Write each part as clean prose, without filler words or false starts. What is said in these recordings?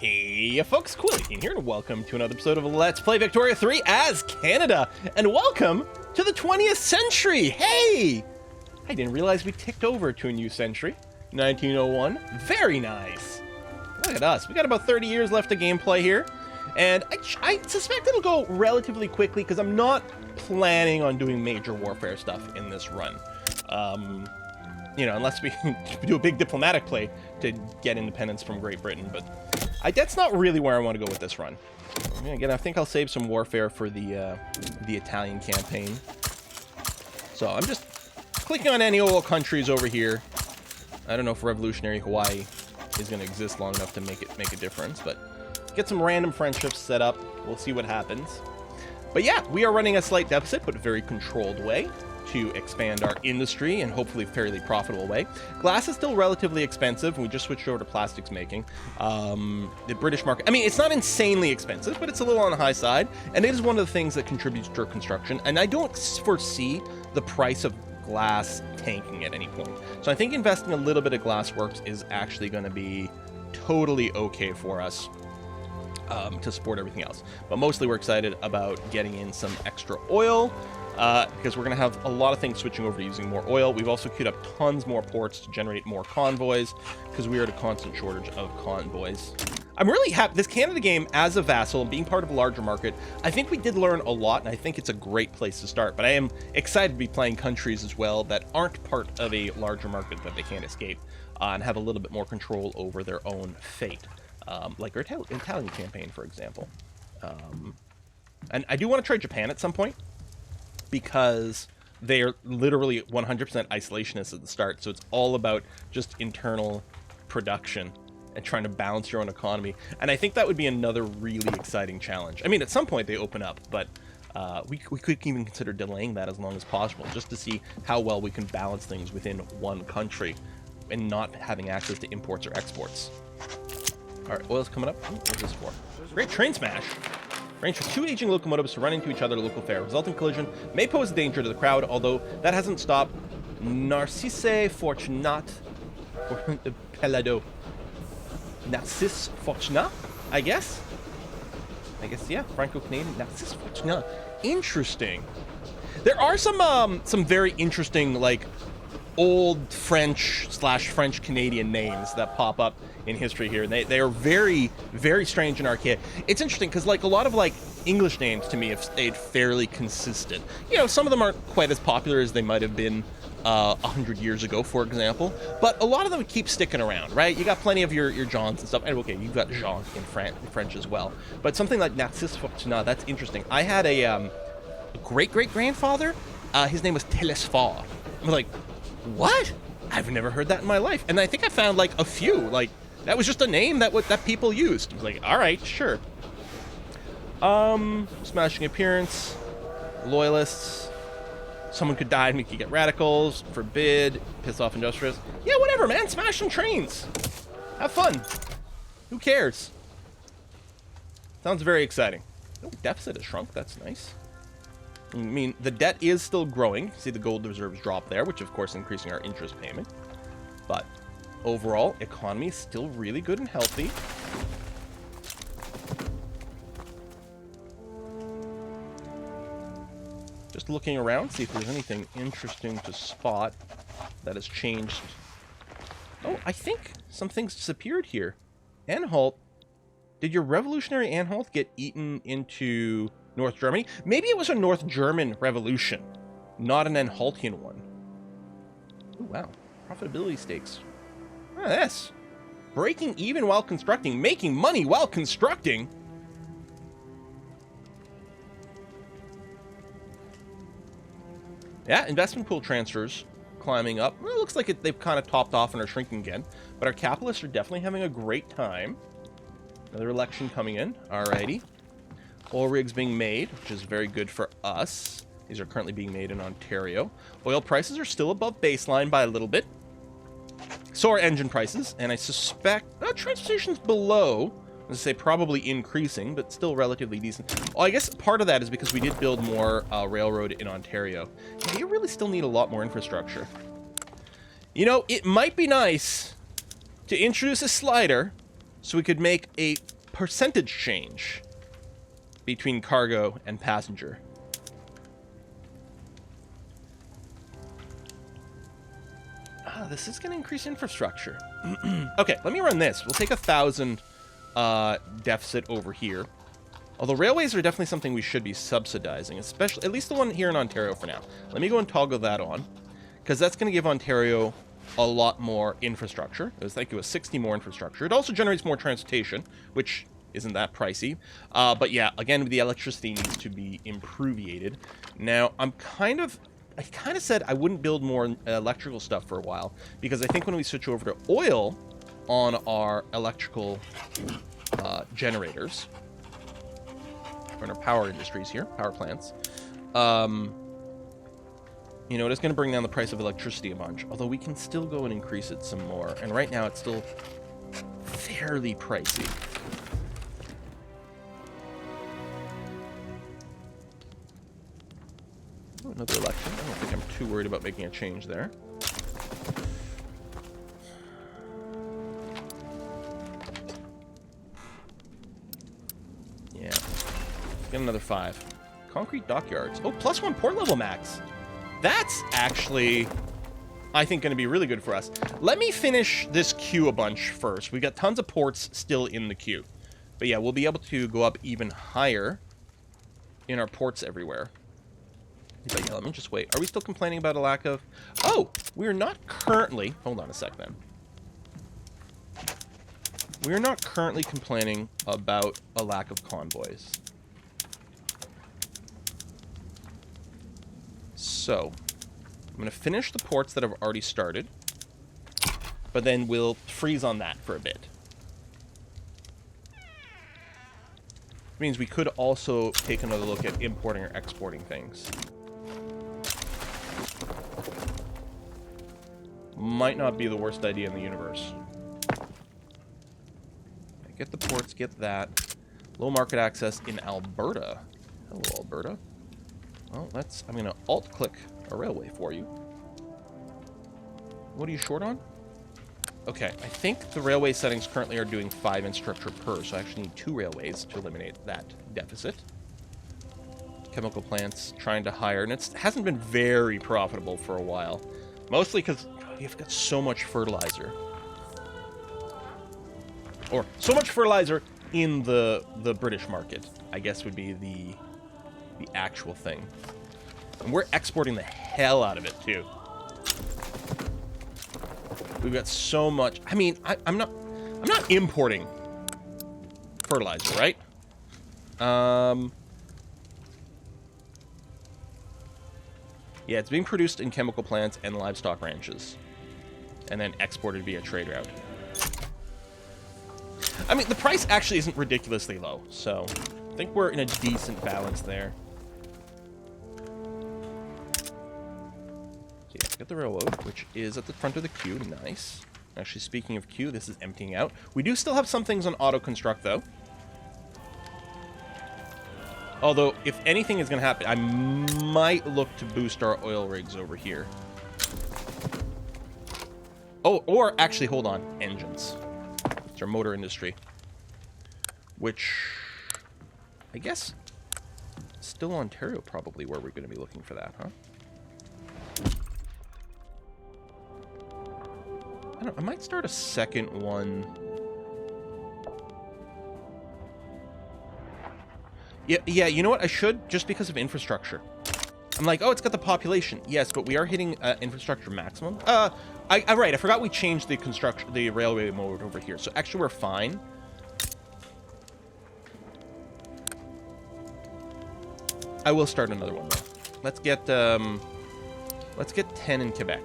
Hey folks, Cool18 here, and welcome to another episode of Let's Play Victoria 3 as Canada, and welcome to the 20th century! Hey! I didn't realize we ticked over to a new century. 1901. Very nice! Look at us, we got about 30 years left of gameplay here, and I suspect it'll go relatively quickly because I'm not planning on doing major warfare stuff in this run. You know, unless we do a big diplomatic play to get independence from Great Britain, but that's not really where I want to go with this run. Again, I think I'll save some warfare for the Italian campaign. So I'm just clicking on any old countries over here. I don't know if Revolutionary Hawaii is going to exist long enough to make a difference, but get some random friendships set up. We'll see what happens. But yeah, we are running a slight deficit, but a very controlled way to expand our industry in hopefully fairly profitable way. Glass is still relatively expensive. We just switched over to plastics making. The British market, I mean, it's not insanely expensive, but it's a little on the high side, and it is one of the things that contributes to construction, and I don't foresee the price of glass tanking at any point. So I think investing a little bit of glass works is actually going to be totally okay for us to support everything else. But mostly we're excited about getting in some extra oil, because we're going to have a lot of things switching over to using more oil. We've also queued up tons more ports to generate more convoys, because we are at a constant shortage of convoys. I'm really happy. This Canada game, as a vassal and being part of a larger market, I think we did learn a lot, and I think it's a great place to start. But I am excited to be playing countries as well that aren't part of a larger market that they can't escape, and have a little bit more control over their own fate. Like our Italian campaign, for example. And I do want to try Japan at some point, because they are literally 100% isolationists at the start, so it's all about just internal production and trying to balance your own economy, and I think that would be another really exciting challenge. I mean, at some point they open up, but we could even consider delaying that as long as possible, just to see how well we can balance things within one country and not having access to imports or exports. Alright, oil's coming up. Ooh, what's this for? Great train smash! Arrange for two aging locomotives to run into each other at a local fair. Resulting collision may pose a danger to the crowd, although that hasn't stopped Narcisse Fortunat or Pelado. Narcisse Fortunat, I guess? Yeah, Franco-Canadian Narcisse Fortunat. Interesting. There are some very interesting, like, old French/French Canadian names that pop up in history here, and they are very, very strange and archaic. It's interesting because, like, a lot of, like, English names to me have stayed fairly consistent. You know, some of them aren't quite as popular as they might have been 100 years ago, for example, but a lot of them keep sticking around, right? You got plenty of your Jeans and stuff, and okay, you've got Jean in French as well, but something like Narcisse Fortunat, that's interesting. I had a great-great-grandfather, his name was Telesphore. I'm like, what? I've never heard that in my life. And I think I found like a few, like that was just a name that people used. I was like, all right, sure. Smashing appearance, loyalists. Someone could die and we could get radicals. Forbid, piss off industrialists. Yeah, whatever, man. Smash some trains. Have fun. Who cares? Sounds very exciting. Oh, deficit has shrunk. That's nice. I mean, the debt is still growing. See the gold reserves drop there, which of course increasing our interest payment. But overall, economy is still really good and healthy. Just looking around, see if there's anything interesting to spot that has changed. Oh, I think some things disappeared here. Anhalt. Did your revolutionary Anhalt get eaten into North Germany? Maybe it was a North German revolution, not an Anhaltian one. Oh, wow. Profitability stakes. Ah, this. Breaking even while constructing. Making money while constructing. Yeah, investment pool transfers climbing up. Well, it looks like they've kind of topped off and are shrinking again, but our capitalists are definitely having a great time. Another election coming in. Alrighty. Oil rigs being made, which is very good for us. These are currently being made in Ontario. Oil prices are still above baseline by a little bit. So are engine prices, and I suspect transportation's below. I say probably increasing, but still relatively decent. Well, I guess part of that is because we did build more railroad in Ontario. Yeah, you really still need a lot more infrastructure. You know, it might be nice to introduce a slider So we could make a percentage change between cargo and passenger. This is going to increase infrastructure. Okay, let me run this. We'll take 1,000 deficit over here. Although railways are definitely something we should be subsidizing, especially, at least the one here in Ontario for now. Let me go and toggle that on, because that's going to give Ontario a lot more infrastructure. I think it was 60 more infrastructure. It also generates more transportation, which isn't that pricey. But yeah, again, the electricity needs to be improved. Now, I kind of said I wouldn't build more electrical stuff for a while, because I think when we switch over to oil on our electrical generators, or in our power industries here, power plants, you know, it's going to bring down the price of electricity a bunch, although we can still go and increase it some more. And right now it's still fairly pricey. Oh, another election. I don't think I'm too worried about making a change there. Yeah. Get another 5. Concrete dockyards. Oh, +1 port level max. That's actually, I think, going to be really good for us. Let me finish this queue a bunch first. We've got tons of ports still in the queue. But yeah, we'll be able to go up even higher in our ports everywhere. But yeah, let me just wait. Are we still complaining about a lack of... Oh, we're not currently... Hold on a sec then. We're not currently complaining about a lack of convoys. So, I'm going to finish the ports that have already started, but then we'll freeze on that for a bit. Which means we could also take another look at importing or exporting things. Might not be the worst idea in the universe. Get the ports, get that. Low market access in Alberta. Hello, Alberta. Well, I'm going to alt-click a railway for you. What are you short on? Okay, I think the railway settings currently are doing 5 infrastructure per, so I actually need 2 railways to eliminate that deficit. Chemical plants trying to hire, and it hasn't been very profitable for a while. Mostly because you've got so much fertilizer. Or so much fertilizer in the British market, I guess would be the actual thing. And we're exporting the hell out of it too. We've got so much. I mean, I'm not importing fertilizer, right? Yeah, it's being produced in chemical plants and livestock ranches, and then exported via trade route. I mean, the price actually isn't ridiculously low, so I think we're in a decent balance there. So yeah, get the railroad, which is at the front of the queue. Nice. Actually, speaking of queue, this is emptying out. We do still have some things on auto-construct, though. Although, if anything is going to happen, I might look to boost our oil rigs over here. Oh, or actually, hold on. Engines. It's our motor industry. Which, I guess, still Ontario probably where we're going to be looking for that, huh? I might start a second one. Yeah, you know what? I should, just because of infrastructure. I'm like, oh, it's got the population. Yes, but we are hitting infrastructure maximum. Right, I forgot we changed the railway mode over here. So actually, we're fine. I will start another one, though. Let's get 10 in Quebec.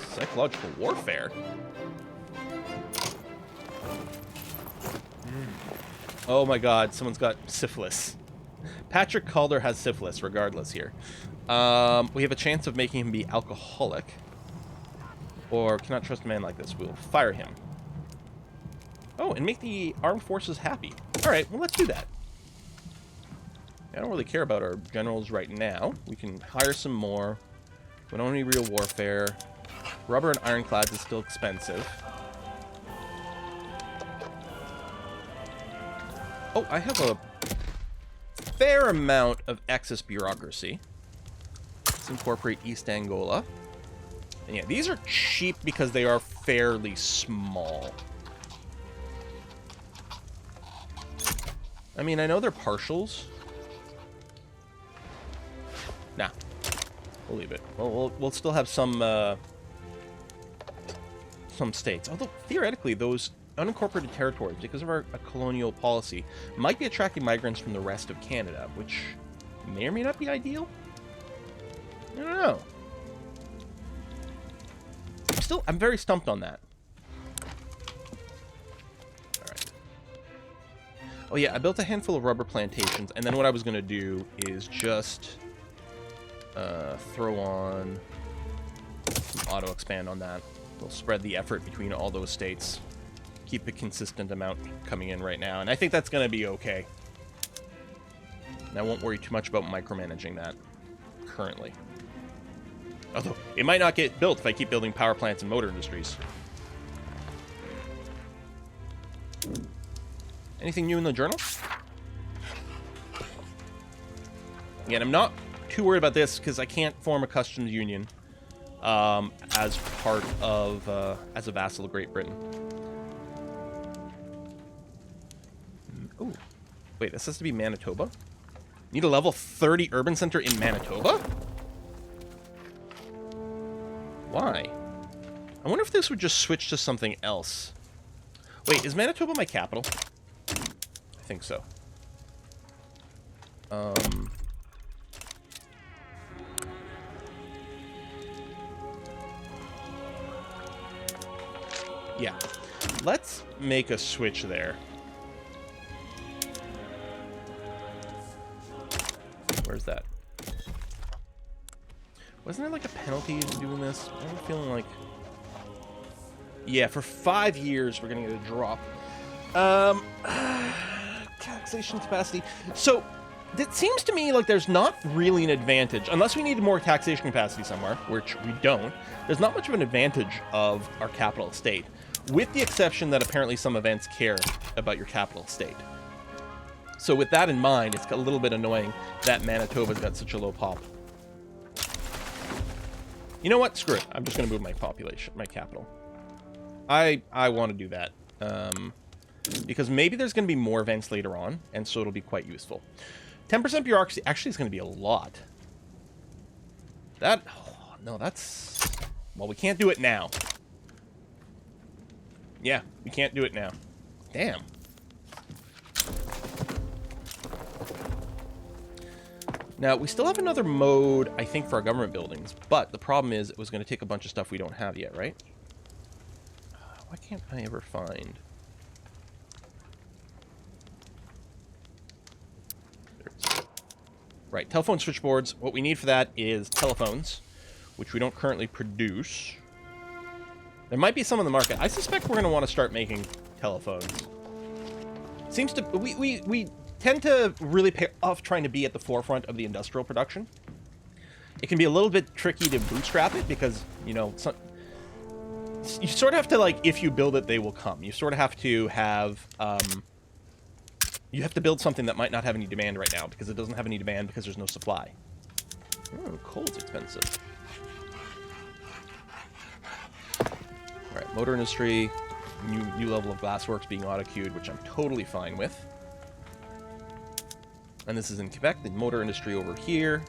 Psychological warfare? Oh my god, someone's got syphilis. Patrick Calder has syphilis, regardless here. We have a chance of making him be alcoholic. Or cannot trust a man like this. We'll fire him. Oh, and make the armed forces happy. Alright, well, let's do that. I don't really care about our generals right now. We can hire some more. We don't need real warfare. Rubber and ironclads is still expensive. Oh, I have a fair amount of excess bureaucracy. Let's incorporate East Angola. And yeah, these are cheap because they are fairly small. I mean, I know they're partials. Nah. We'll leave it. We'll still have some states. Although, theoretically, those unincorporated territories, because of our colonial policy, might be attracting migrants from the rest of Canada, which may or may not be ideal. I don't know. I'm very stumped on that. Alright. Oh yeah, I built a handful of rubber plantations, and then what I was going to do is just throw on some auto expand on that. We'll spread the effort between all those states. Keep a consistent amount coming in right now, and I think that's going to be okay. And I won't worry too much about micromanaging that currently. Although, it might not get built if I keep building power plants and motor industries. Anything new in the journal? Again, I'm not too worried about this because I can't form a customs union as part of, as a vassal of Great Britain. Ooh. Wait, this has to be Manitoba? Need a level 30 urban center in Manitoba? Why? I wonder if this would just switch to something else. Wait, is Manitoba my capital? I think so. Yeah. Let's make a switch there. Where's that? Wasn't there like a penalty to doing this? I'm feeling like... Yeah, for 5 years we're gonna get a drop. Taxation capacity. So, it seems to me like there's not really an advantage, unless we need more taxation capacity somewhere, which we don't. There's not much of an advantage of our capital estate, with the exception that apparently some events care about your capital estate. So with that in mind, it's a little bit annoying that Manitoba's got such a low pop. You know what? Screw it. I'm just going to move my population, my capital. I want to do that. Because maybe there's going to be more events later on, and so it'll be quite useful. 10% bureaucracy actually is going to be a lot. That... Oh, no, that's... Well, we can't do it now. Yeah, we can't do it now. Damn. Now, we still have another mode, I think, for our government buildings, but the problem is it was going to take a bunch of stuff we don't have yet, right? Why can't I ever find... Right, telephone switchboards. What we need for that is telephones, which we don't currently produce. There might be some on the market. I suspect we're going to want to start making telephones. Seems to... We tend to really pay off trying to be at the forefront of the industrial production. It can be a little bit tricky to bootstrap it because, you know, you sort of have to, like, if you build it, they will come. You sort of have to have... You have to build something that might not have any demand right now because it doesn't have any demand because there's no supply. Oh, coal's expensive. Alright, motor industry, new level of glassworks being auto-queued, which I'm totally fine with. And this is in Quebec, the motor industry over here.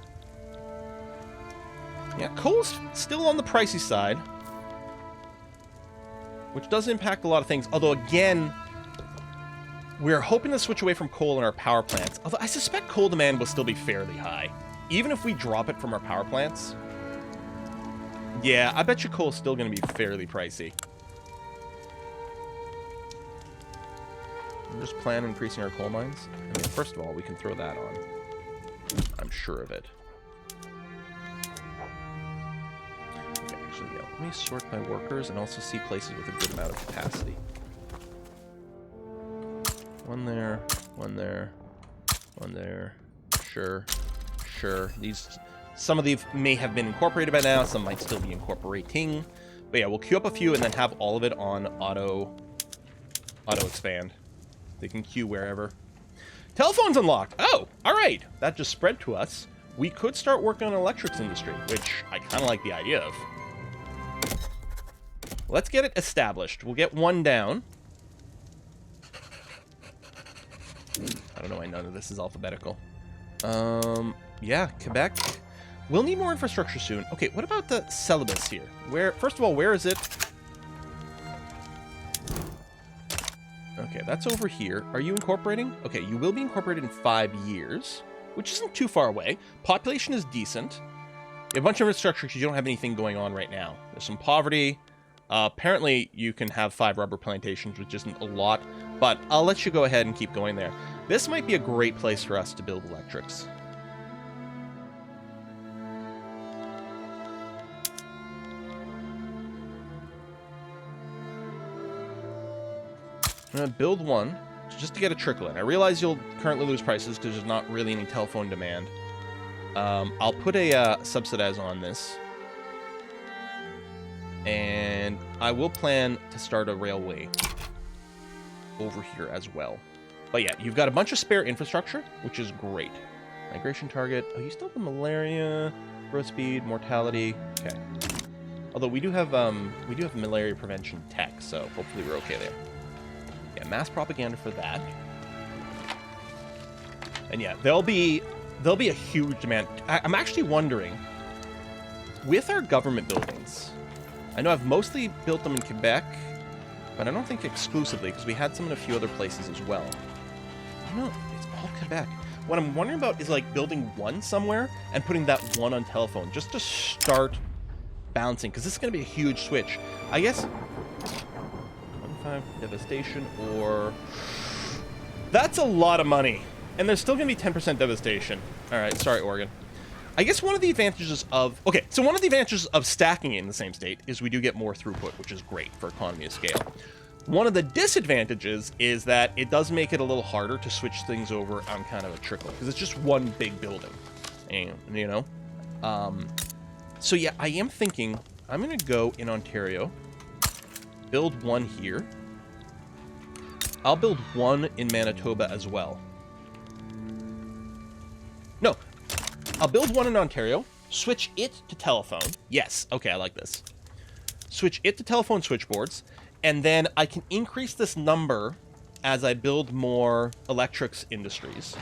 Yeah, coal's still on the pricey side, which does impact a lot of things. Although, again, we're hoping to switch away from coal in our power plants. Although I suspect coal demand will still be fairly high. Even if we drop it from our power plants. Yeah, I bet you coal's still going to be fairly pricey. I'm just planning on increasing our coal mines. I mean, first of all, we can throw that on. I'm sure of it. Okay, actually, yeah. Let me sort by workers and also see places with a good amount of capacity. One there, one there, one there. Sure, sure. Some of these may have been incorporated by now. Some might still be incorporating. But yeah, we'll queue up a few and then have all of it on auto expand. They can queue wherever. Telephone's unlocked. Oh, all right. That just spread to us. We could start working on electrics industry, which I kind of like the idea of. Let's get it established. We'll get one down. I don't know why none of this is alphabetical. Yeah, Quebec. We'll need more infrastructure soon. Okay, what about the syllabus here? First of all, where is it? Okay, that's over here. Are you incorporating? Okay, you will be incorporated in 5 years, which isn't too far away. Population is decent. You have a bunch of infrastructure because you don't have anything going on right now. There's some poverty. Apparently, you can have 5 rubber plantations, which isn't a lot, but I'll let you go ahead and keep going there. This might be a great place for us to build electrics. I'm going to build one just to get a trickle in. I realize you'll currently lose prices because there's not really any telephone demand. I'll put a subsidize on this. And I will plan to start a railway over here as well. But yeah, you've got a bunch of spare infrastructure, which is great. Migration target. Oh, you still have the malaria, growth speed, mortality. Okay. Although we do have malaria prevention tech, so hopefully we're okay there. Yeah, mass propaganda for that. And yeah, there'll be a huge demand. I'm actually wondering, with our government buildings, I know I've mostly built them in Quebec, but I don't think exclusively, because we had some in a few other places as well. No, it's all Quebec. What I'm wondering about is like building one somewhere and putting that one on telephone, just to start bouncing, because this is going to be a huge switch. I guess 1.5 devastation, or that's a lot of money, and there's still going to be 10% devastation. All right, sorry, Oregon. I guess one of the advantages of... Okay, so one of the advantages of stacking it in the same state is we do get more throughput, which is great for economy of scale. One of the disadvantages is that it does make it a little harder to switch things over on kind of a trickle, because it's just one big building, and, you know? So yeah, I am thinking I'm going to go in Ontario, build one here. I'll build one in Manitoba as well. No. I'll build one in Ontario, switch it to telephone. Yes, okay, I like this. Switch it to telephone switchboards, and then I can increase this number as I build more electrics industries.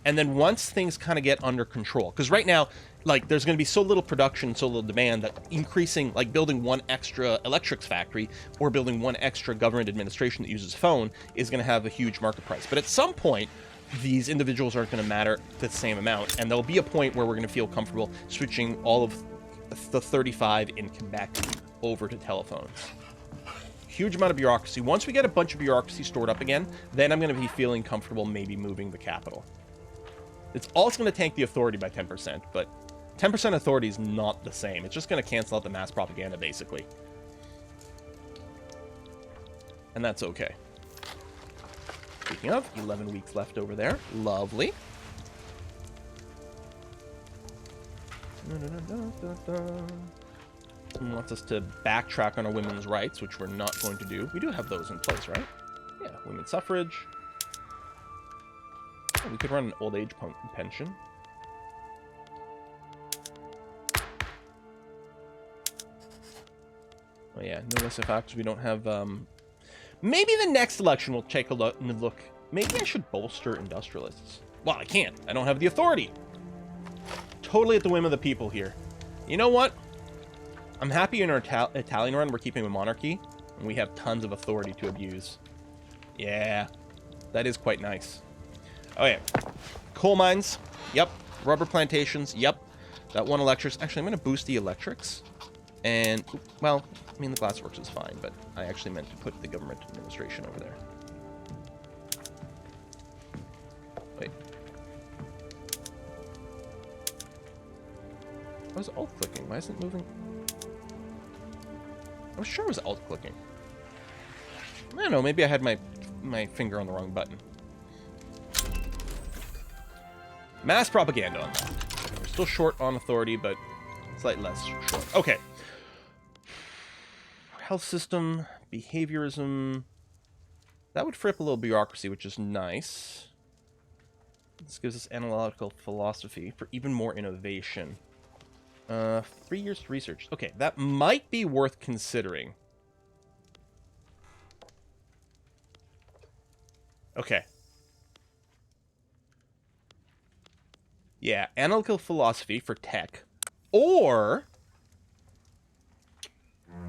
And then once things kind of get under control, because right now, like, there's going to be so little production, so little demand, that increasing, like, building one extra electrics factory or building one extra government administration that uses phone is going to have a huge market price. But at some point, these individuals aren't going to matter the same amount, and there'll be a point where we're going to feel comfortable switching all of the 35 in Quebec over to telephones. Huge amount of bureaucracy. Once we get a bunch of bureaucracy stored up again, then I'm going to be feeling comfortable maybe moving the capital. It's also going to tank the authority by 10%, but 10% authority is not the same. It's just going to cancel out the mass propaganda, basically. And that's okay. Speaking of, 11 weeks left over there. Lovely. Someone wants us to backtrack on our women's rights, which we're not going to do. We do have those in place, right? Yeah, women's suffrage. Oh, we could run an old age pension. Oh yeah, no SFX. We don't have... Maybe the next election we'll take a look. Maybe I should bolster industrialists. Well, I can't. I don't have the authority. Totally at the whim of the people here. You know what? I'm happy in our Italian run we're keeping a monarchy, and we have tons of authority to abuse. Yeah, that is quite nice. Oh yeah, coal mines. Yep. Rubber plantations. Yep. That one electrics. Actually, I'm going to boost the electrics. And, well, I mean, the glassworks is fine, but I actually meant to put the government administration over there. Wait. I was alt-clicking. Why isn't it moving? I was sure it was alt-clicking. I don't know, maybe I had my finger on the wrong button. Mass propaganda on that. We're still short on authority, but slightly less short. Okay. health system, behaviorism. That would free up a little bureaucracy, which is nice. This gives us analytical philosophy for even more innovation. 3 years to research. Okay, that might be worth considering. Okay. Yeah, analytical philosophy for tech. Or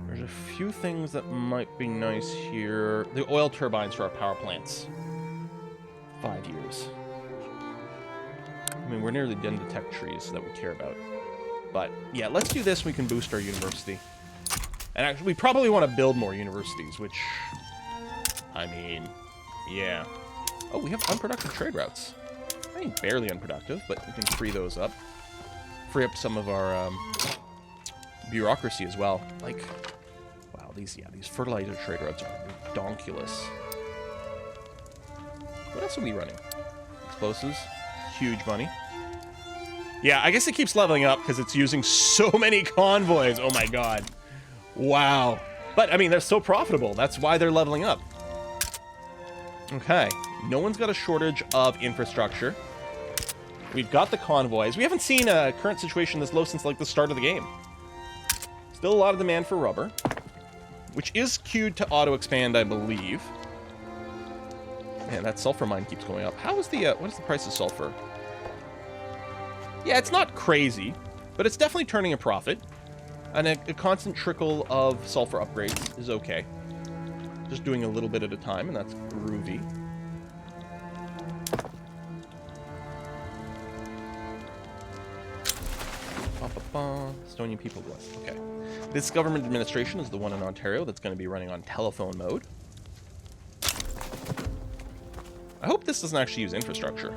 there's a few things that might be nice here. The oil turbines for our power plants. 5 years. I mean, we're nearly done to tech trees that we care about. But, yeah, let's do this. We can boost our university. And actually, we probably want to build more universities, which, I mean, yeah. Oh, we have unproductive trade routes. I mean, barely unproductive, but we can free those up. Free up some of our bureaucracy as well. Like, wow, these fertilizer trade routes are redonkulous. What else are we running? Explosives. Huge money. Yeah, I guess it keeps leveling up because it's using so many convoys. Oh my god. Wow. But, I mean, they're so profitable. That's why they're leveling up. Okay. No one's got a shortage of infrastructure. We've got the convoys. We haven't seen a current situation this low since, like, the start of the game. Still a lot of demand for rubber, which is queued to auto-expand, I believe. Man, that sulfur mine keeps going up. How is the, what is the price of sulfur? Yeah, it's not crazy, but it's definitely turning a profit. And a constant trickle of sulfur upgrades is okay. Just doing a little bit at a time, and that's groovy. Estonian people blessed. Okay. This government administration is the one in Ontario that's going to be running on telephone mode. I hope this doesn't actually use infrastructure.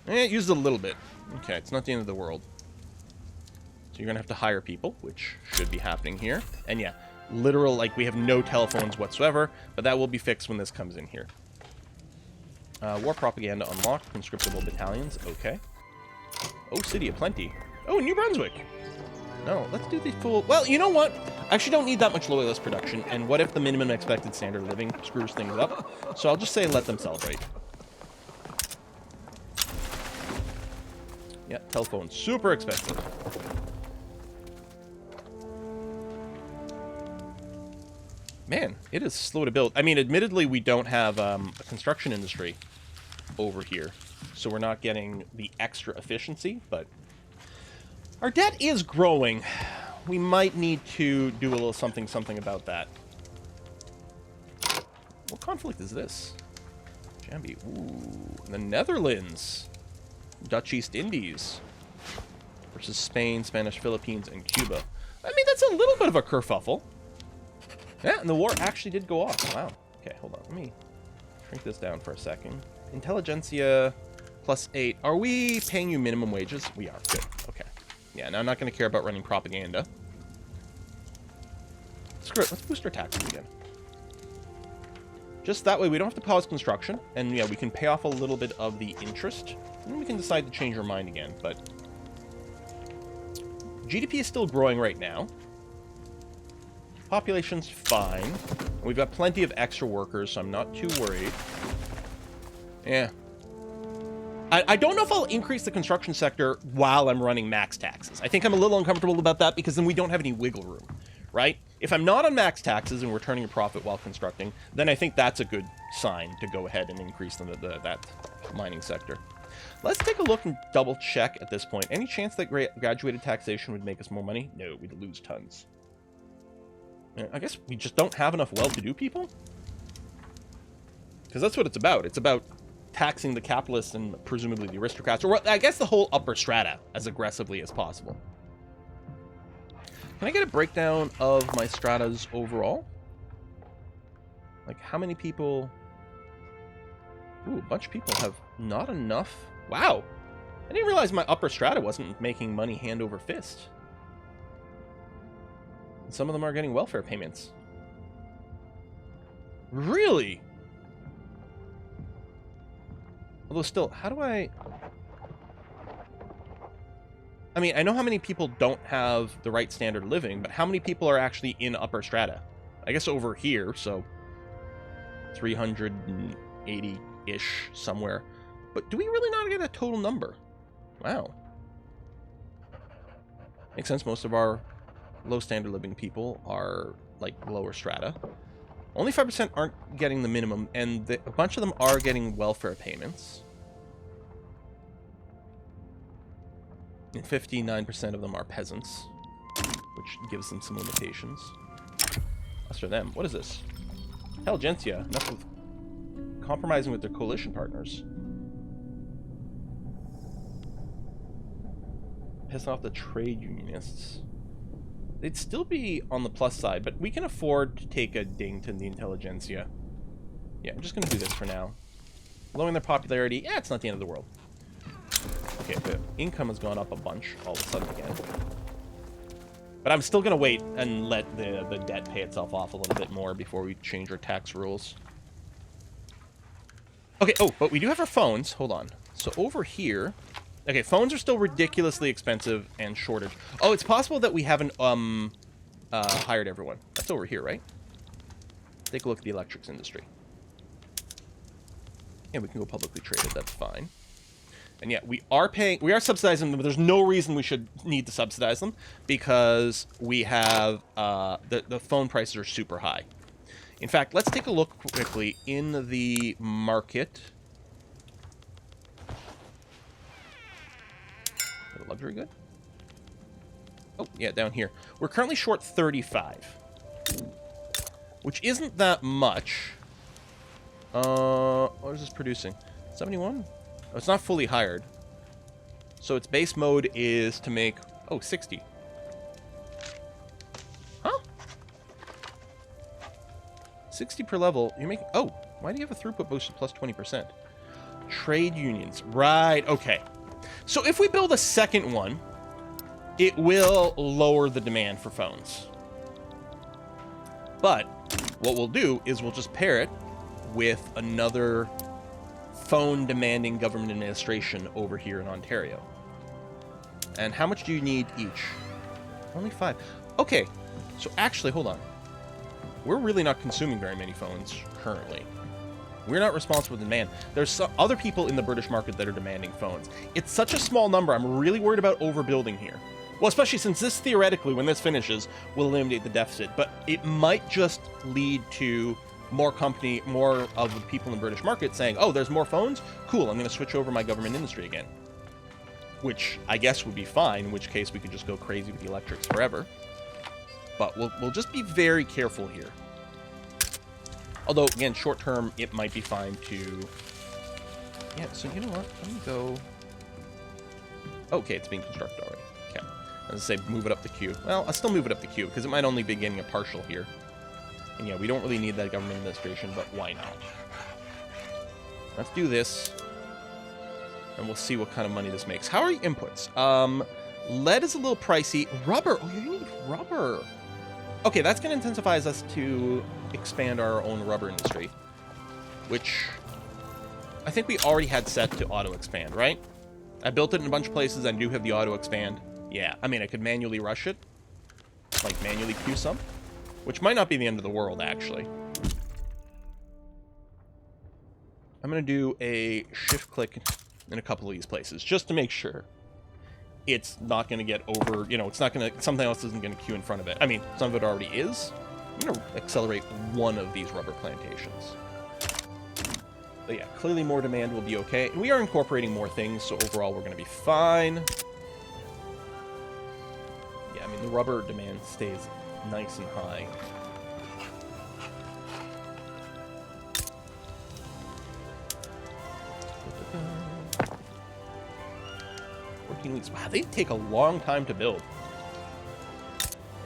It used a little bit. Okay, it's not the end of the world. So you're going to have to hire people, which should be happening here. And yeah, literal, like, we have no telephones whatsoever, but that will be fixed when this comes in here. War propaganda unlocked. Conscriptable battalions. Okay. Oh, City of Plenty. Oh, New Brunswick. No, let's do the full... Well, you know what? I actually don't need that much loyalist production. And what if the minimum expected standard of living screws things up? So I'll just say let them celebrate. Yeah, telephone. Super expensive. Man, it is slow to build. I mean, admittedly, we don't have a construction industry over here. So we're not getting the extra efficiency, but our debt is growing. We might need to do a little something about that. What conflict is this? Jambi. Ooh, the Netherlands. Dutch East Indies. Versus Spain, Spanish Philippines, and Cuba. I mean, that's a little bit of a kerfuffle. Yeah, and the war actually did go off. Wow. Okay, hold on. Let me shrink this down for a second. Intelligentsia... +8. Are we paying you minimum wages? We are. Good. Okay. Yeah, now I'm not going to care about running propaganda. Screw it. Let's boost our taxes again. Just that way we don't have to pause construction. And yeah, we can pay off a little bit of the interest. And then we can decide to change our mind again. But GDP is still growing right now. Population's fine. We've got plenty of extra workers, so I'm not too worried. Yeah. I don't know if I'll increase the construction sector while I'm running max taxes. I think I'm a little uncomfortable about that because then we don't have any wiggle room, right? If I'm not on max taxes and we're turning a profit while constructing, then I think that's a good sign to go ahead and increase that mining sector. Let's take a look and double check at this point. Any chance that graduated taxation would make us more money? No, we'd lose tons. I guess we just don't have enough well-to-do people? Because that's what it's about. It's about taxing the capitalists and presumably the aristocrats, or I guess the whole upper strata as aggressively as possible. Can I get a breakdown of my stratas overall? Like, how many people... Ooh, a bunch of people have not enough. Wow! I didn't realize my upper strata wasn't making money hand over fist. And some of them are getting welfare payments. Really? Although still, how do I... I mean, I know how many people don't have the right standard of living, but how many people are actually in upper strata? I guess over here, so 380-ish somewhere. But do we really not get a total number? Wow. Makes sense. Most of our low standard living people are, like, lower strata. Only 5% aren't getting the minimum, and a bunch of them are getting welfare payments. And 59% of them are peasants, which gives them some limitations. As for them, what is this? Intelligentsia, enough of compromising with their coalition partners. Piss off the trade unionists. They'd still be on the plus side, but we can afford to take a ding to the intelligentsia. Yeah, I'm just going to do this for now. Lowering their popularity, yeah, it's not the end of the world. Okay, the income has gone up a bunch all of a sudden again. But I'm still going to wait and let the debt pay itself off a little bit more before we change our tax rules. Okay, oh, but we do have our phones. Hold on. So over here... Okay, phones are still ridiculously expensive and shortage. Oh, it's possible that we haven't hired everyone. That's over here, right? Take a look at the electrics industry. Yeah, we can go publicly traded. That's fine. And yeah, we are subsidizing them, but there's no reason we should need to subsidize them because we have, the phone prices are super high. In fact, let's take a look quickly in the market. Luxury good? Oh, yeah, down here. We're currently short 35. Which isn't that much. What is this producing? 71? Oh, it's not fully hired. So its base mode is to make... Oh, 60. Huh? 60 per level. You're making... Oh, why do you have a throughput boosted plus 20%? Trade unions. Right, okay. So if we build a second one, it will lower the demand for phones. But what we'll do is we'll just pair it with another phone-demanding government administration over here in Ontario. And how much do you need each? Only 5. Okay, so actually, hold on. We're really not consuming very many phones currently. We're not responsible for demand. There's some other people in the British market that are demanding phones. It's such a small number. I'm really worried about overbuilding here. Well, especially since this, theoretically, when this finishes, will eliminate the deficit. But it might just lead to more of the people in the British market saying, oh, there's more phones? Cool, I'm going to switch over my government industry again. Which I guess would be fine, in which case we could just go crazy with the electrics forever. But we'll just be very careful here. Although, again, short term, it might be fine to... Yeah, so you know what? Let me go... Okay, it's being constructed already. Okay. I was going to say, move it up the queue. Well, I'll still move it up the queue, because it might only be getting a partial here. And yeah, we don't really need that government administration, but why not? Let's do this. And we'll see what kind of money this makes. How are your inputs? Lead is a little pricey. Rubber! Oh, you need rubber! Okay, that's going to incentivize us to expand our own rubber industry, which I think we already had set to auto-expand, right? I built it in a bunch of places. I do have the auto-expand. Yeah, I mean, I could manually rush it, like manually queue some, which might not be the end of the world, actually. I'm going to do a shift-click in a couple of these places, just to make sure it's not going to get over, you know, it's not going to, something else isn't going to queue in front of it. I mean, some of it already is. I'm going to accelerate one of these rubber plantations. But yeah, clearly more demand will be okay. And we are incorporating more things, so overall we're going to be fine. Yeah, I mean, the rubber demand stays nice and high. Weeks. Wow, they take a long time to build.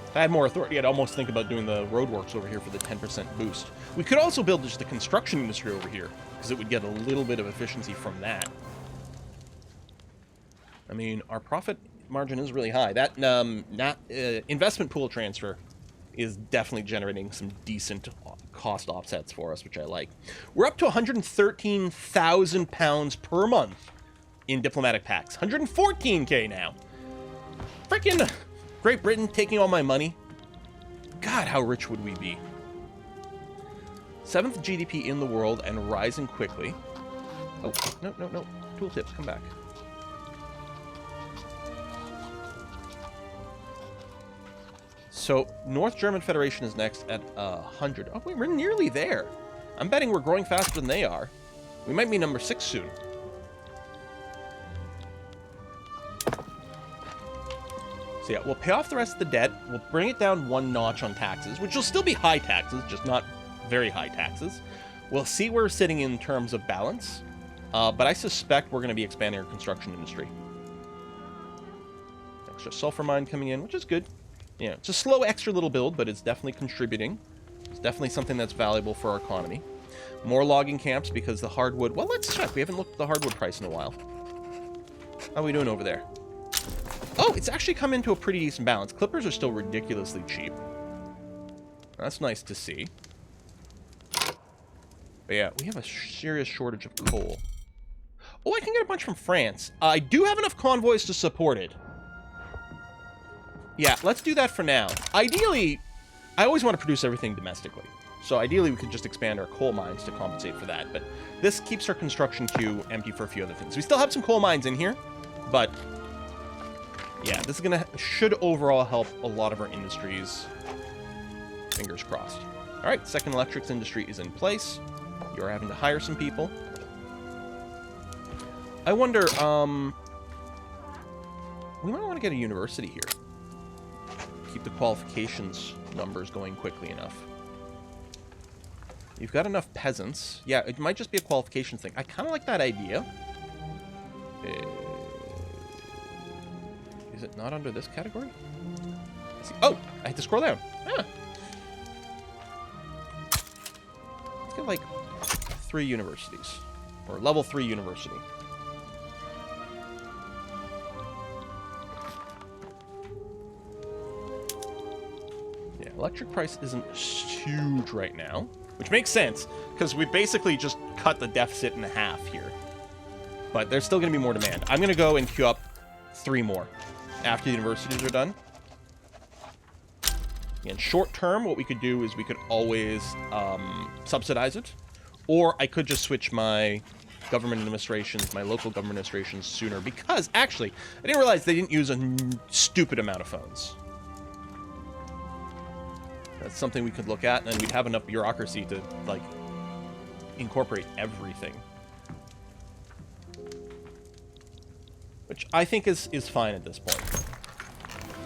If I had more authority, I'd almost think about doing the roadworks over here for the 10% boost. We could also build just the construction industry over here, because it would get a little bit of efficiency from that. I mean, our profit margin is really high. That investment pool transfer is definitely generating some decent cost offsets for us, which I like. We're up to 113,000 pounds per month in diplomatic packs. 114k now. Frickin' Great Britain taking all my money. God, how rich would we be? 7th GDP in the world and rising quickly. Oh, no, no, no. Tooltips, come back. So, North German Federation is next at 100. Oh, wait, we're nearly there. I'm betting we're growing faster than they are. We might be number 6 soon. So yeah, we'll pay off the rest of the debt. We'll bring it down 1 notch on taxes, which will still be high taxes, just not very high taxes. We'll see where we're sitting in terms of balance, but I suspect we're going to be expanding our construction industry. Extra sulfur mine coming in, which is good. Yeah, it's a slow extra little build, but it's definitely contributing. It's definitely something that's valuable for our economy. More logging camps because the hardwood... Well, let's check. We haven't looked at the hardwood price in a while. How are we doing over there? Oh, it's actually come into a pretty decent balance. Clippers are still ridiculously cheap. That's nice to see. But yeah, we have a serious shortage of coal. Oh, I can get a bunch from France. I do have enough convoys to support it. Yeah, let's do that for now. Ideally, I always want to produce everything domestically. So ideally, we could just expand our coal mines to compensate for that. But this keeps our construction queue empty for a few other things. We still have some coal mines in here, but... yeah, this is should overall help a lot of our industries. Fingers crossed. All right, second electrics industry is in place. You're having to hire some people. I wonder, we might want to get a university here. Keep the qualifications numbers going quickly enough. You've got enough peasants. Yeah, it might just be a qualifications thing. I kind of like that idea. Is it not under this category? Oh, I had to scroll down. Ah. Let's get like 3 universities. Or level 3 university. Yeah, electric price isn't huge right now. Which makes sense, because we basically just cut the deficit in half here. But there's still going to be more demand. I'm going to go and queue up 3 more. After the universities are done. And short term, what we could do is we could always subsidize it. Or I could just switch my government administrations, my local government administrations sooner. Because, actually, I didn't realize they didn't use a stupid amount of phones. That's something we could look at, and we'd have enough bureaucracy to, like, incorporate everything. Which I think is fine at this point.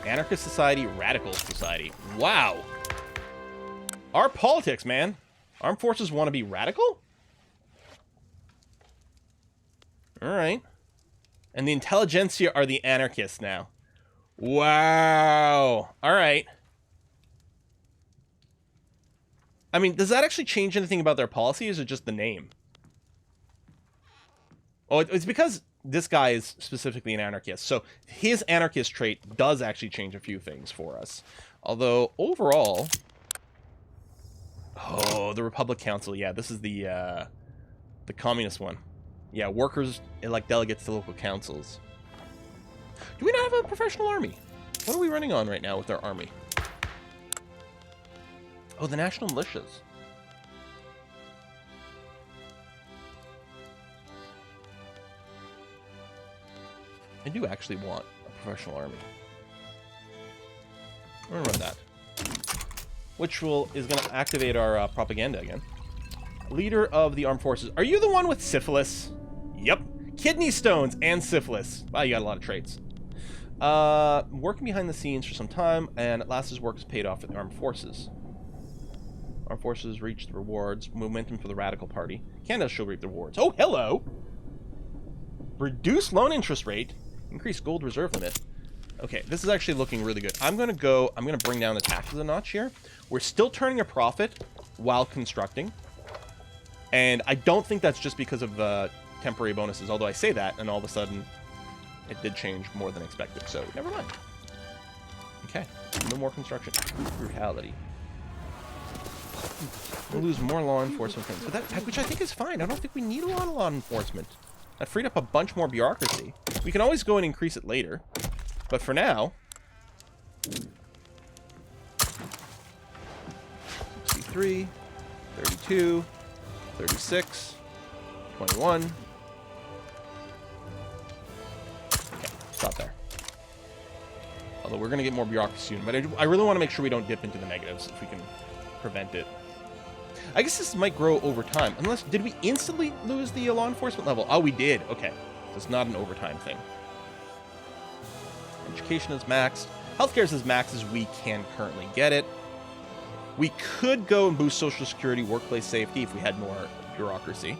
Anarchist society, radical society. Wow. Our politics, man. Armed forces want to be radical? Alright. And the intelligentsia are the anarchists now. Wow. Alright. I mean, does that actually change anything about their policies, or just the name? Oh, it's because this guy is specifically an anarchist. So his anarchist trait does actually change a few things for us. Although, overall... Oh, the Republic Council. Yeah, this is the communist one. Yeah, workers elect delegates to local councils. Do we not have a professional army? What are we running on right now with our army? Oh, the national militias. I do actually want a professional army. I'm gonna run that. Which is going to activate our propaganda again. Leader of the armed forces. Are you the one with syphilis? Yep. Kidney stones and syphilis. Wow, you got a lot of traits. Working behind the scenes for some time, and at last his work is paid off for the armed forces. Armed forces reached the rewards. Momentum for the Radical Party. Canada shall reap the rewards. Oh, hello! Reduce loan interest rate. Increase gold reserve limit. Okay, this is actually looking really good. I'm going to bring down the taxes a notch here. We're still turning a profit while constructing. And I don't think that's just because of temporary bonuses, although I say that, and all of a sudden, it did change more than expected, so never mind. Okay, no more construction. Brutality. We'll lose more law enforcement things, but which I think is fine. I don't think we need a lot of law enforcement. That freed up a bunch more bureaucracy. We can always go and increase it later. But for now, 63, 32, 36, 21. Okay, stop there. Although we're going to get more bureaucracy soon, but I really want to make sure we don't dip into the negatives if we can prevent it. I guess this might grow over time. Unless, did we instantly lose the law enforcement level? Oh, we did. Okay. So it's not an overtime thing. Education is maxed. Healthcare is as maxed as we can currently get it. We could go and boost Social Security, workplace safety if we had more bureaucracy.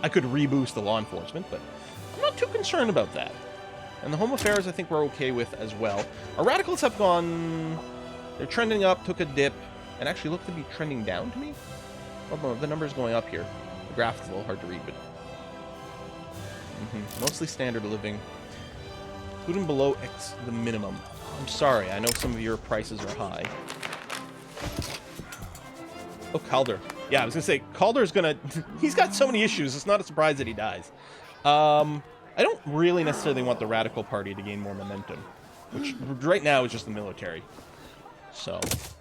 I could reboost the law enforcement, but I'm not too concerned about that. And the home affairs I think we're okay with as well. Our radicals have gone... They're trending up, took a dip, and actually look to be trending down to me. Oh, the number's going up here. The graph is a little hard to read, but... Mostly standard living. Including below the minimum. I'm sorry, I know some of your prices are high. Oh, Calder. Yeah, I was going to say, Calder's going to... He's got so many issues, it's not a surprise that he dies. I don't really necessarily want the Radical Party to gain more momentum. Which, right now, is just the military. So...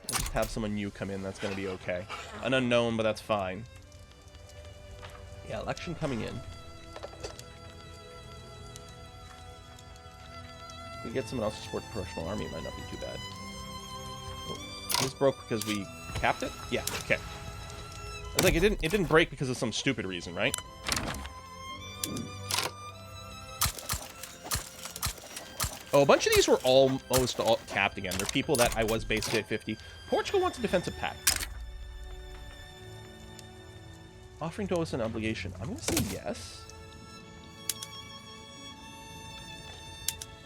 We'll just have someone new come in, that's going to be okay. An unknown, but that's fine. Yeah, election coming in. If we get someone else to support the professional army, it might not be too bad. Oh, this broke because we capped it? Yeah, okay. I was like, it didn't break because of some stupid reason, right? Oh, a bunch of these were almost all capped again. They're people that I was basically at 50. Portugal wants a defensive pact. Offering to us an obligation. I'm going to say yes.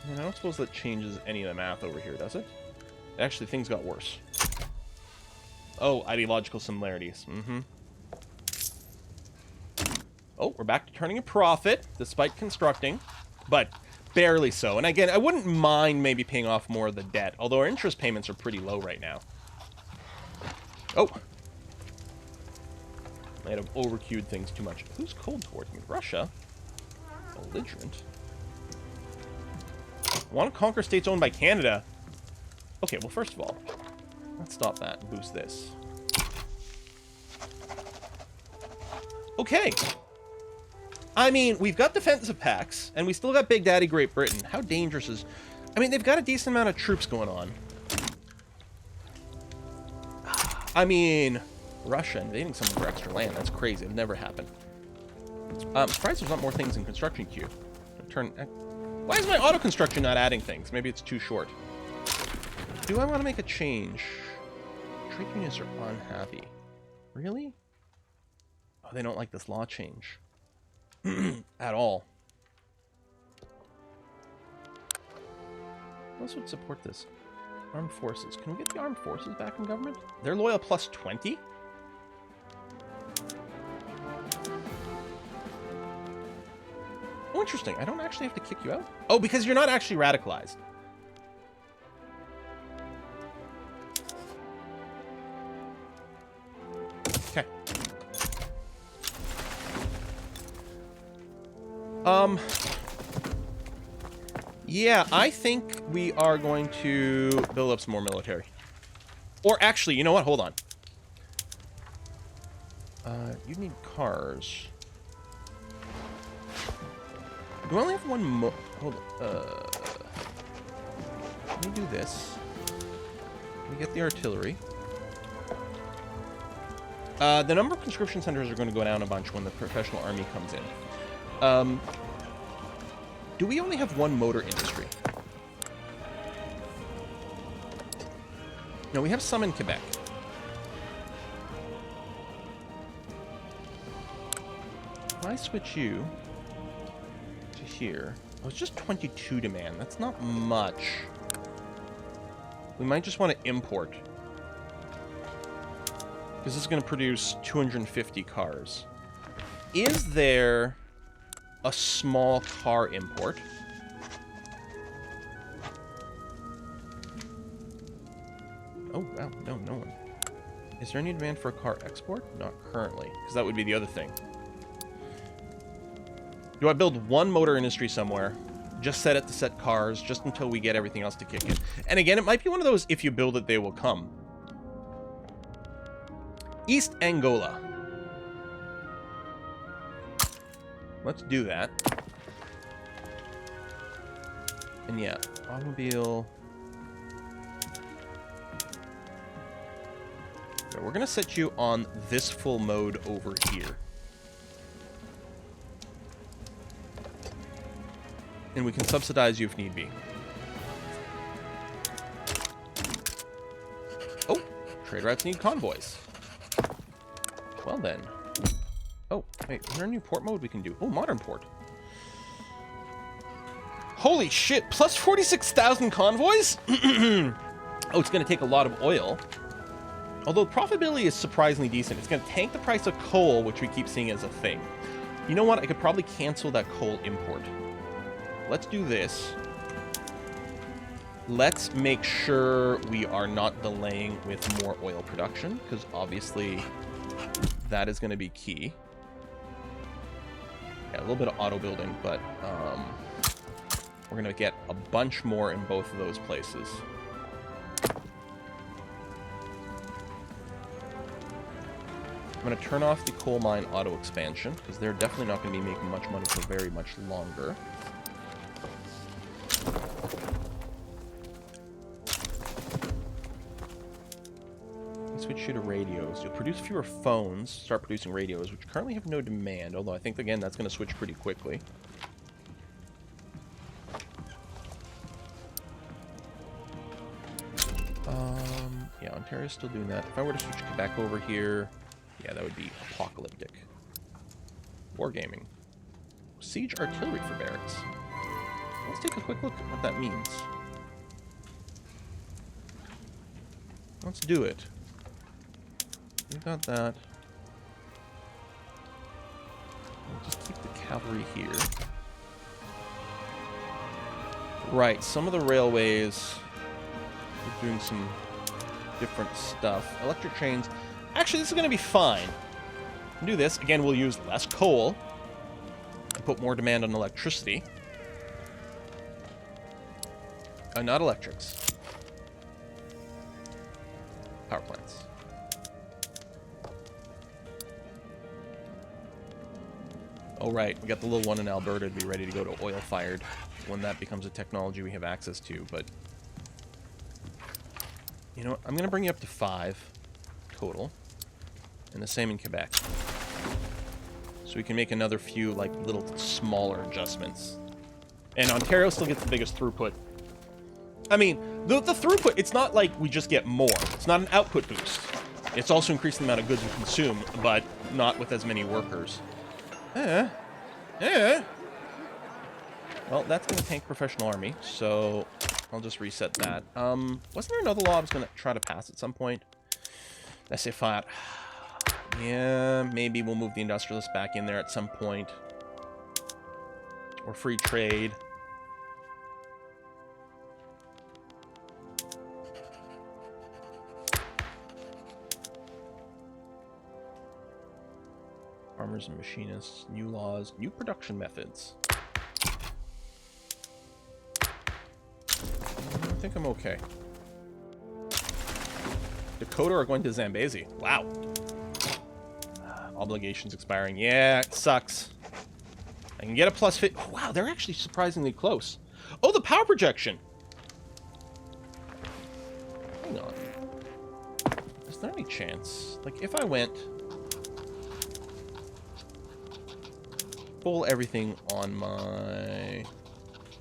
And I don't suppose that changes any of the math over here, does it? Actually, things got worse. Oh, ideological similarities. Oh, we're back to turning a profit, despite constructing. But... barely so. And again, I wouldn't mind maybe paying off more of the debt, although our interest payments are pretty low right now. Oh. Might have overqueued things too much. Who's cold towards me? Russia? Belligerent? Want to conquer states owned by Canada? Okay, well, first of all, let's stop that and boost this. Okay. I mean, we've got defensive pacts, and we still got Big Daddy Great Britain. How dangerous is... I mean, they've got a decent amount of troops going on. I mean, Russia invading someone for extra land. That's crazy. It never happened. I'm surprised there's not more things in construction queue. Why is my auto-construction not adding things? Maybe it's too short. Do I want to make a change? Trade unions are unhappy. Really? Oh, they don't like this law change. At all. Who else would support this? Armed forces. Can we get the armed forces back in government? They're loyal plus 20? Oh, interesting. I don't actually have to kick you out. Oh, because you're not actually radicalized. Okay. Yeah, I think we are going to build up some more military. Or actually, you know what? Hold on. You need cars. Do I only have one hold on. Let me do this. Let me get the artillery. The number of conscription centers are going to go down a bunch when the professional army comes in. Do we only have one motor industry? No, we have some in Quebec. If I switch you to here... Oh, it's just 22 demand. That's not much. We might just want to import. Because this is going to produce 250 cars. Is there a small car import? Oh, wow. No, no one. Is there any demand for a car export? Not currently, because that would be the other thing. Do I build one motor industry somewhere, Just set it to set cars, just until we get everything else to kick in. And again, it might be one of those, if you build it, they will come. East Angola. Let's do that. And yeah, automobile. So we're going to set you on this full mode over here. And we can subsidize you if need be. Oh, trade routes need convoys. Well then. Oh, wait, is there a new port mode we can do? Oh, modern port. Holy shit, plus 46,000 convoys? Oh, it's going to take a lot of oil. Although profitability is surprisingly decent. It's going to tank the price of coal, which we keep seeing as a thing. You know what? I could probably cancel that coal import. Let's do this. Let's make sure we are not delaying with more oil production, because obviously that is going to be key. Yeah, a little bit of auto building, but we're going to get a bunch more in both of those places. I'm going to turn off the coal mine auto expansion, because they're definitely not going to be making much money for very much longer. Switch you to radios. You'll produce fewer phones, start producing radios, which currently have no demand, although I think, again, that's going to switch pretty quickly. Yeah, Ontario's still doing that. If I were to switch Quebec over here, yeah, that would be apocalyptic. Wargaming. Siege artillery for barracks. Let's take a quick look at what that means. Let's do it. We got that. We'll just keep the cavalry here. Right, some of the railways are doing some different stuff. Electric trains. Actually, this is going to be fine. We'll do this. Again, we'll use less coal and put more demand on electricity. Not electrics. Power plants. Oh, right. We got the little one in Alberta to be ready to go to oil-fired when that becomes a technology we have access to, but... You know what? I'm going to bring you up to 5 total. And the same in Quebec. So we can make another few, like, little smaller adjustments. And Ontario still gets the biggest throughput. I mean, the throughput, it's not like we just get more. It's not an output boost. It's also increasing the amount of goods we consume, but not with as many workers. Well, that's going to tank Professional Army, so I'll just reset that. Wasn't there another law I was going to try to pass at some point? Laissez-faire. Yeah, maybe we'll move the industrialists back in there at some point. Or free trade. Farmers and machinists, new laws, new production methods. I think I'm okay. Dakota are going to Zambezi. Wow. Obligations expiring. Yeah, it sucks. I can get a plus 50. Oh, wow, they're actually surprisingly close. Oh, the power projection. Hang on. Is there any chance? Like, if I went... pull everything on my...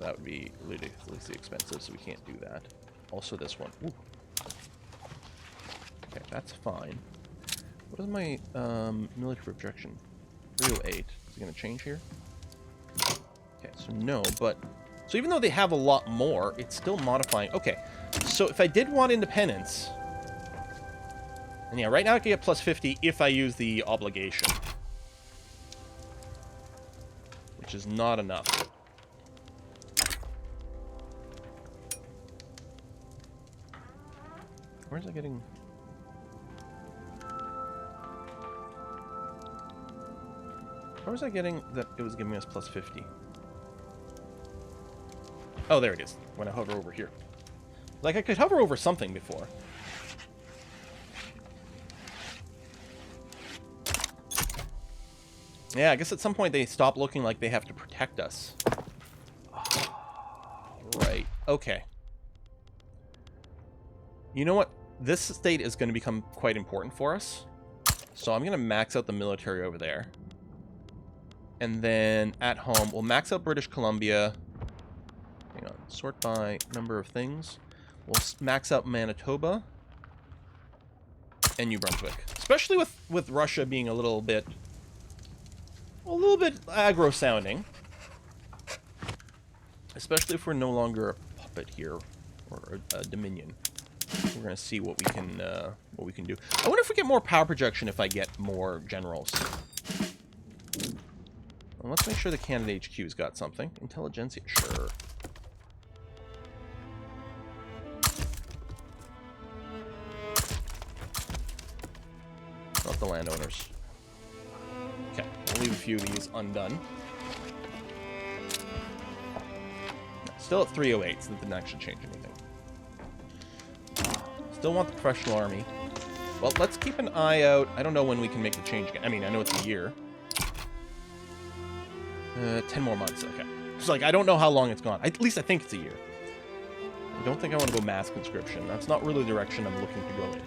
That would be ridiculously expensive, so we can't do that. Also this one. Ooh. Okay, that's fine. What is my military projection? 308. Is it going to change here? Okay, so no, but... So even though they have a lot more, it's still modifying... Okay, so if I did want independence... And yeah, right now I can get plus 50 if I use the obligation. Which is not enough. Where's it getting... Where was I getting that it was giving us plus 50? Oh, there it is. When I hover over here. Like, I could hover over something before. Yeah, I guess at some point they stop looking like they have to protect us. Right. Okay. You know what? This state is going to become quite important for us. So I'm going to max out the military over there. And then at home, we'll max out British Columbia. Hang on. Sort by number of things. We'll max out Manitoba. And New Brunswick. Especially with Russia being a little bit aggro sounding. Especially if we're no longer a puppet here. Or a dominion. We're gonna see what we can do. I wonder if we get more power projection if I get more generals. Well, let's make sure the Canada HQ's got something. Intelligentsia, sure. Not the landowners. Okay, we'll leave a few of these undone. Still at 308, so that didn't actually change anything. Still want the professional army. Well, let's keep an eye out. I don't know when we can make the change again. I mean, I know it's a year. 10 more months, okay. It's like, I don't know how long it's gone. At least I think it's a year. I don't think I want to go mass conscription. That's not really the direction I'm looking to go in.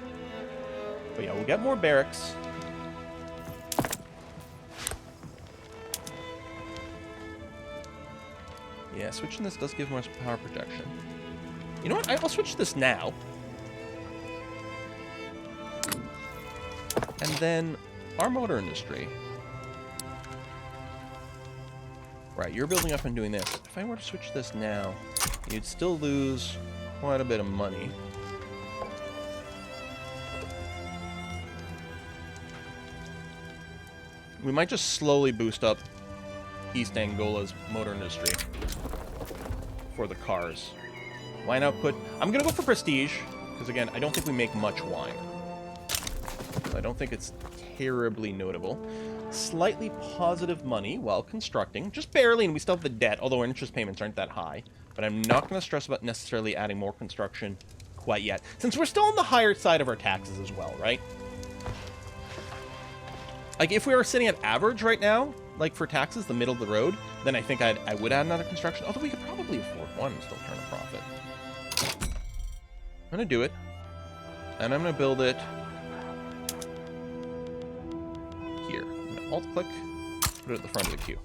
But yeah, we'll get more barracks. Yeah, switching this does give more power protection. You know what? I'll switch this now. And then our motor industry. Right, you're building up and doing this. If I were to switch this now, you'd still lose quite a bit of money. We might just slowly boost up East Angola's motor industry for the cars. Wine output. I'm going to go for prestige, because again, I don't think we make much wine. I don't think it's terribly notable. Slightly positive money while constructing. Just barely, and we still have the debt, although our interest payments aren't that high. But I'm not going to stress about necessarily adding more construction quite yet, since we're still on the higher side of our taxes as well, right? Like, if we were sitting at average right now, like for taxes, the middle of the road, then I think I would add another construction, although we could probably afford one and still turn a profit. I'm going to do it, and I'm going to build it here. I'm going to alt-click, put it at the front of the queue.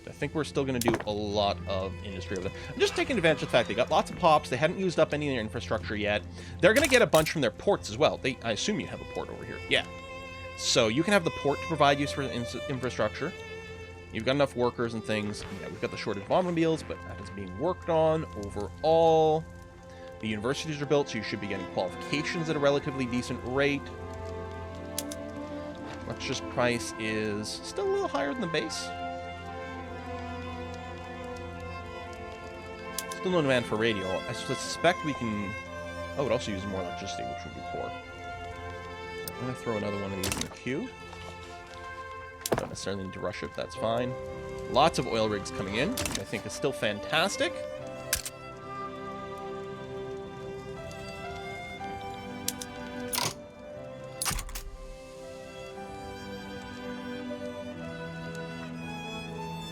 I think we're still going to do a lot of industry over there. I'm just taking advantage of the fact they got lots of pops. They hadn't used up any of their infrastructure yet. They're going to get a bunch from their ports as well. I assume you have a port over here. Yeah. So you can have the port to provide use for infrastructure. You've got enough workers and things. Yeah, we've got the shortage of automobiles, but that is being worked on overall. The universities are built, so you should be getting qualifications at a relatively decent rate. Lectures price is still a little higher than the base. Still no demand for radio. I suspect we can... Oh, it also uses more electricity, which would be poor. I'm going to throw another one of these in the queue. Don't necessarily need to rush it, that's fine. Lots of oil rigs coming in, which I think is still fantastic.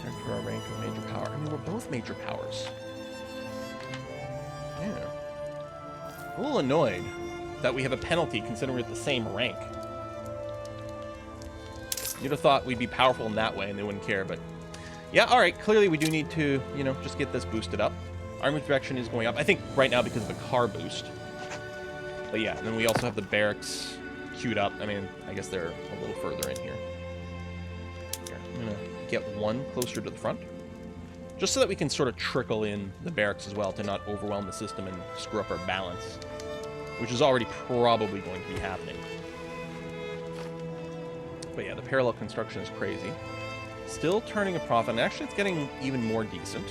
Enter our rank of major power. I mean, we're both major powers. Yeah. I'm a little annoyed that we have a penalty considering we're at the same rank. You'd have thought we'd be powerful in that way and they wouldn't care, but... Yeah, alright, clearly we do need to, you know, just get this boosted up. Army direction is going up, I think right now because of the car boost. But yeah, and then we also have the barracks queued up. I mean, I guess they're a little further in here. Here, I'm gonna get one closer to the front. Just so that we can sort of trickle in the barracks as well to not overwhelm the system and screw up our balance. Which is already probably going to be happening. But yeah, the parallel construction is crazy. Still turning a profit, and actually it's getting even more decent.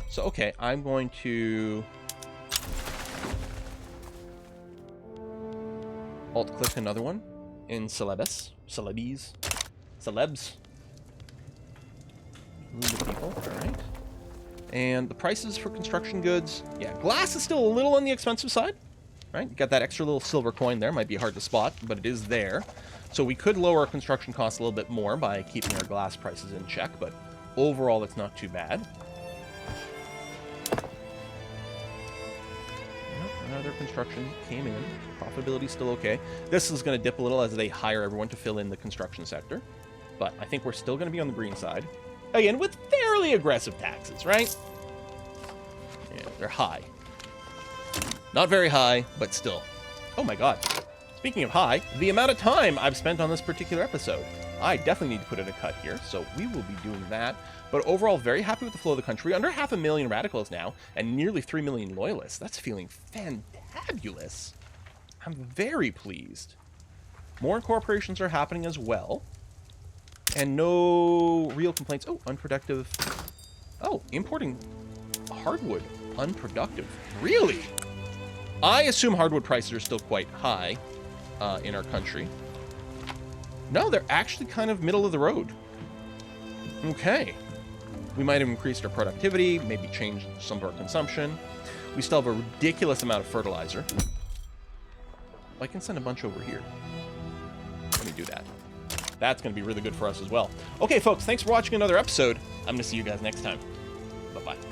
So, okay, I'm going to... alt-click another one in Celebes. Celebes. Celebs. Move the people, alright. And the prices for construction goods, yeah, glass is still a little on the expensive side, right? You got that extra little silver coin there. Might be hard to spot, but it is there. So we could lower our construction costs a little bit more by keeping our glass prices in check, but overall, it's not too bad. Another construction came in. Profitability still okay. This is going to dip a little as they hire everyone to fill in the construction sector. But I think we're still going to be on the green side. Again, with fairly aggressive taxes, right? Yeah, they're high. Not very high, but still. Oh my god. Speaking of high, the amount of time I've spent on this particular episode. I definitely need to put in a cut here, so we will be doing that. But overall, very happy with the flow of the country. Under 500,000 radicals now, and nearly 3 million loyalists. That's feeling fantabulous. I'm very pleased. More incorporations are happening as well. And no real complaints. Oh, unproductive. Oh, importing hardwood. Unproductive. Really? I assume hardwood prices are still quite high in our country. No, they're actually kind of middle of the road. Okay. We might have increased our productivity, maybe changed some of our consumption. We still have a ridiculous amount of fertilizer. I can send a bunch over here. Let me do that. That's going to be really good for us as well. Okay, folks, thanks for watching another episode. I'm going to see you guys next time. Bye-bye.